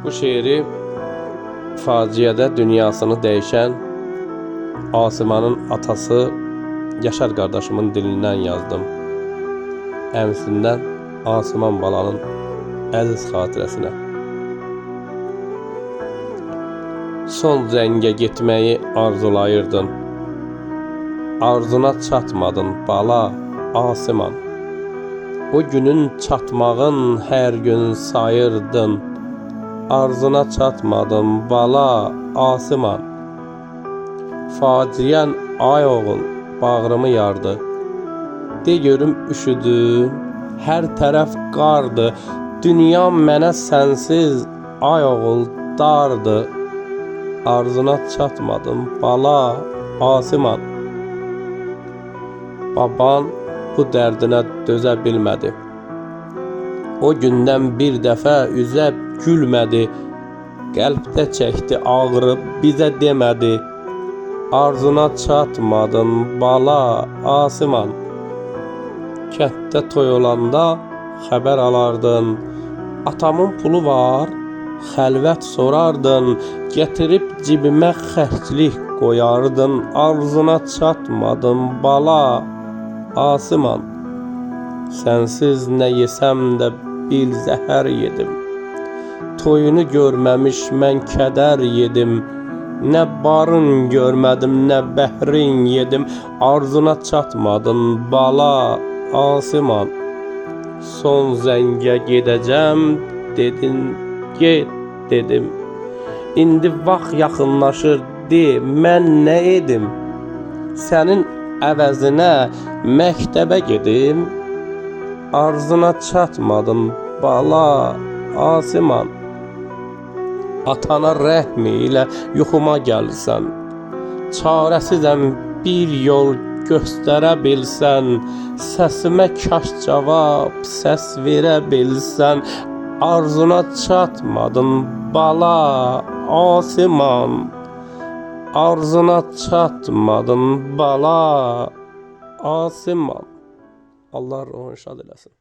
Bu şeiri faciədə dünyasını dəyişən Asimanın atası Yaşar qardaşımın dilindən yazdım. Əmisindən Asiman balanın əziz xatirəsinə. Son zəngə getməyi arzulayırdın. Arzuna çatmadın bala Asiman. O günün çatmağın hər gün sayırdın. Arzuna çatmadın bala Asiman. Faciən ay oğul bağrımı yardı. De görüm üşüdüm, hər tərəf qardı. Dünya mənə sənsiz ay oğul dardı. Arzuna çatmadın bala Asiman. Baban bu dərdinə dözə bilmədi. O gündən bir dəfə üzə gülmədi. Qəlbdə çəkdi ağrı bizə demədi. Arzuna çatmadın bala Asiman. Kənddə toy olanda xəbər alardın. Atamın pulu var, xəlvət sorardın. Gətirib cibimə xərclik qoyardın. Arzuna çatmadın bala Asiman. Sənsiz nə yesəm də bil zəhər yedim. Toyunu görməmiş mən kədər yedim. Nə barın görmədim, nə bəhrin yedim. Arzuna çatmadın bala Asiman. Son zəngə gedəcəm dedin, get dedim. İndi vaxt yaxınlaşır, de mən nə edim? Sənin əvəzinə məktəbə gedim. Arzuna çatmadın bala Asiman. Atana rəhm ilə yuxuma gəlsən. Çarəsizəm bir yol göstərə bilsən. Səsimə kaş cavab səs verə bilsən. Arzuna çatmadın bala Asiman. Arzuna çatmadın bala Asiman. Allah ruhunu şad eləsin.